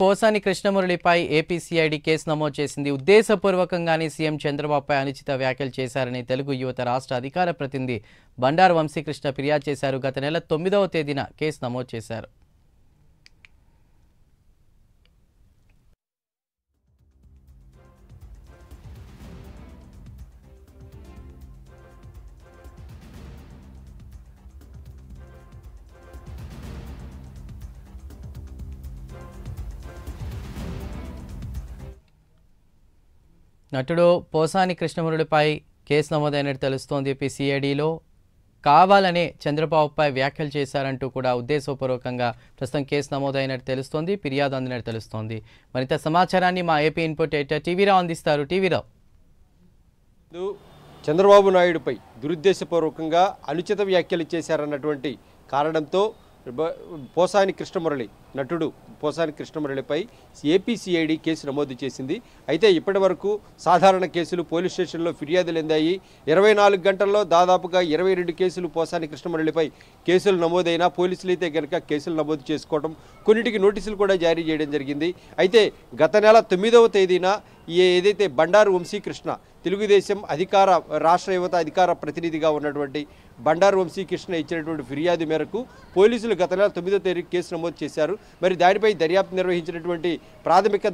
Posani కృష్ణమురళిపై ఏపీసీఐడీ case నమోదు చేసింది. ఉద్దేశపూర్వకంగానే CM చంద్రబాబుపై అనుచిత వ్యాఖ్యలు చేశారని తెలుగు యువత రాష్ట్ర అధికార ప్రతినిధి బండారు వంశీకృష్ణ ఫిర్యాదు చేశారు. గత నెల 9వ తేదీన కేసు నమోదు చేశారు. నటుడు పోసాని కృష్ణమురళిపై కేసు నమోదైనట్టు తెలుస్తోంది. ఏపీసీఐడీలో కావాలనే చంద్రబాబుపై వ్యాఖ్యలు చేశారంటూ కూడా ఉద్దేశపూర్వకంగా ప్రస్తుతం కేసు నమోదైనట్టు తెలుస్తోంది. ఫిర్యాదు అందినట్టు తెలుస్తోంది. మరింత సమాచారాన్ని మా ఏపీ ఇన్పుట్ ఎడిటర్ టీవీరావు అందిస్తారు. టీవీరావు, చంద్రబాబు నాయుడుపై దురుద్దేశపూర్వకంగా అనుచిత వ్యాఖ్యలు చేశారన్నటువంటి కారణంతో పోసాని కృష్ణమురళి నటుడు పోసాని కృష్ణమురళిపై ఏపీసీఐడీ కేసు నమోదు చేసింది. అయితే ఇప్పటి వరకు సాధారణ కేసులు పోలీస్ స్టేషన్లో ఫిర్యాదులు అందాయి. 24 గంటల్లో దాదాపుగా 22 కేసులు పోసాని కృష్ణమురళిపై కేసులు నమోదైనా పోలీసులు అయితే కనుక కేసులు నమోదు చేసుకోవడం, కొన్నిటికి నోటీసులు కూడా జారీ చేయడం జరిగింది. అయితే గత నెల 9వ తేదీన ఏదైతే బండారు వంశీకృష్ణ తెలుగుదేశం రాష్ట్ర యువత అధికార ప్రతినిధిగా ఉన్నటువంటి బండారు వంశీకృష్ణ ఇచ్చినటువంటి ఫిర్యాదు మేరకు పోలీసులు గత నెల 9వ తేదీకి కేసు నమోదు చేశారు. మరి దానిపై దర్యాప్తు నిర్వహించినటువంటి ప్రాథమిక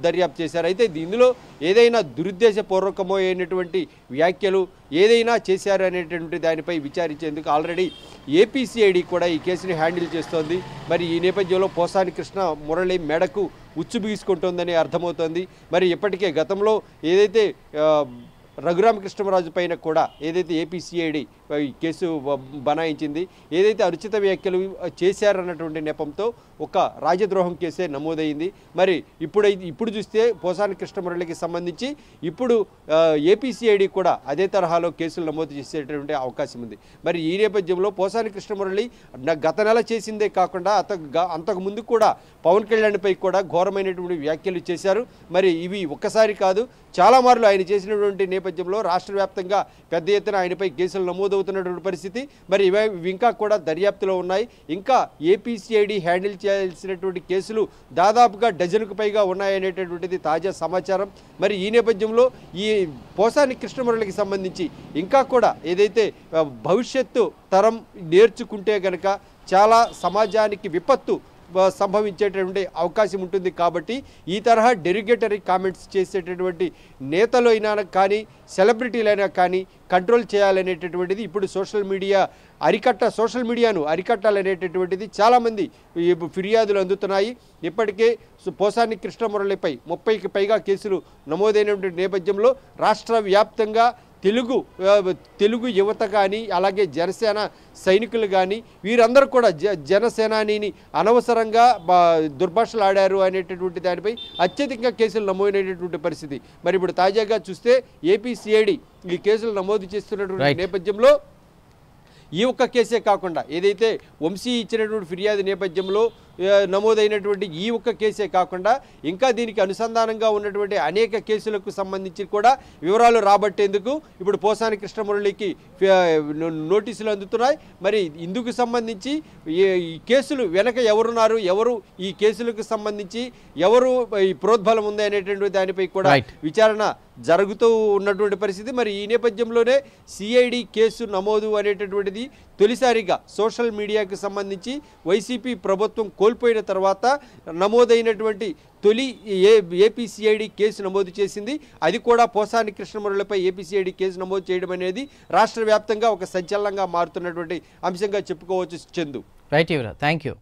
దర్యాప్తు చేశారు. అయితే ఇందులో ఏదైనా దురుద్దేశపూర్వకమో అయినటువంటి వ్యాఖ్యలు ఏదైనా చేశారు అనేటువంటి దానిపై విచారించేందుకు ఆల్రెడీ ఏపీసీఐడీ కూడా ఈ కేసుని హ్యాండిల్ చేస్తోంది. మరి ఈ నేపథ్యంలో పోసాని కృష్ణ మురళి మెడకు ఉచ్చు బిగుసుకుంటోందని అర్థమవుతోంది. మరి ఇప్పటికే గతంలో ఏదైతే రఘురామకృష్ణరాజు పైన కూడా ఏదైతే ఏపీసీఐడీ కేసు బనాయించింది, ఏదైతే అనుచిత వ్యాఖ్యలు చేశారన్నటువంటి నెపంతో ఒక రాజద్రోహం కేసే నమోదైంది. మరి ఇప్పుడు చూస్తే పోసాని కృష్ణమురళికి సంబంధించి ఇప్పుడు ఏపీసీఐడీ కూడా అదే తరహాలో కేసులు నమోదు చేసేటటువంటి అవకాశం ఉంది. మరి ఈ నేపథ్యంలో పోసాని కృష్ణమురళి గత నెల చేసిందే కాకుండా అంతకు ముందు కూడా పవన్ కళ్యాణ్పై కూడా ఘోరమైనటువంటి వ్యాఖ్యలు చేశారు. మరి ఇవి ఒక్కసారి కాదు, చాలా మార్లు ఆయన చేసినటువంటి నేపథ్యంలో రాష్ట్ర వ్యాప్తంగా పెద్ద ఎత్తున ఆయనపై కేసులు నమోదవుతున్నటువంటి పరిస్థితి. మరి ఇవి ఇంకా కూడా దర్యాప్తులో ఉన్నాయి. ఇంకా ఏపీసీఐడీ హ్యాండిల్ చేయాల్సినటువంటి కేసులు దాదాపుగా డజన్కు పైగా ఉన్నాయనేటటువంటిది తాజా సమాచారం. మరి ఈ నేపథ్యంలో ఈ పోసాని కృష్ణమురళికి సంబంధించి ఇంకా కూడా ఏదైతే భవిష్యత్తు తరం నేర్చుకుంటే గనక చాలా సమాజానికి విపత్తు సంభవించేటటువంటి అవకాశం ఉంటుంది. కాబట్టి ఈ తరహా డెరిగేటరీ కామెంట్స్ చేసేటటువంటి నేతలైనా కానీ సెలబ్రిటీలైనా కానీ కంట్రోల్ చేయాలనేటటువంటిది ఇప్పుడు సోషల్ మీడియాను అరికట్టాలనేటటువంటిది చాలామంది ఫిర్యాదులు అందుతున్నాయి. ఇప్పటికే పోసాని కృష్ణమురళిపై 30కి పైగా కేసులు నమోదైనటువంటి నేపథ్యంలో రాష్ట్ర వ్యాప్తంగా తెలుగు యువత కానీ అలాగే జనసేన సైనికులు కానీ వీరందరూ కూడా జనసేనానిని అనవసరంగా దుర్భాషలు ఆడారు అనేటటువంటి దానిపై అత్యధికంగా కేసులు నమోదైనటువంటి పరిస్థితి. మరి ఇప్పుడు తాజాగా చూస్తే ఏపీసీఐడీ ఈ కేసులు నమోదు చేస్తున్నటువంటి నేపథ్యంలో ఈ ఒక్క కేసే కాకుండా ఏదైతే వంశీ ఇచ్చినటువంటి ఫిర్యాదు నేపథ్యంలో నమోదైనటువంటి ఈ ఒక్క కేసే కాకుండా ఇంకా దీనికి అనుసంధానంగా ఉన్నటువంటి అనేక కేసులకు సంబంధించి కూడా వివరాలు రాబట్టేందుకు ఇప్పుడు పోసాని కృష్ణమురళికి నోటీసులు అందుతున్నాయి. మరి ఇందుకు సంబంధించి ఈ కేసులు వెనక ఎవరున్నారు, ఎవరు ఈ కేసులకు సంబంధించి ఎవరు ఈ ప్రోద్బలం ఉంది అనేటువంటి దానిపై కూడా విచారణ జరుగుతూ ఉన్నటువంటి పరిస్థితి. మరి ఈ నేపథ్యంలోనే సిఐడి కేసు నమోదు అనేటటువంటిది తొలిసారిగా సోషల్ మీడియాకు సంబంధించి వైసీపీ ప్రభుత్వం కోల్పోయిన తర్వాత నమోదైనటువంటి తొలి ఏపీసీఐడీ కేసు నమోదు చేసింది. అది కూడా పోసాని కృష్ణమురళిపై ఏపీసీఐడీ కేసు నమోదు చేయడం అనేది రాష్ట్ర వ్యాప్తంగా ఒక సంచలనంగా మారుతున్నటువంటి అంశంగా చెప్పుకోవచ్చు. చందు. Right, thank you.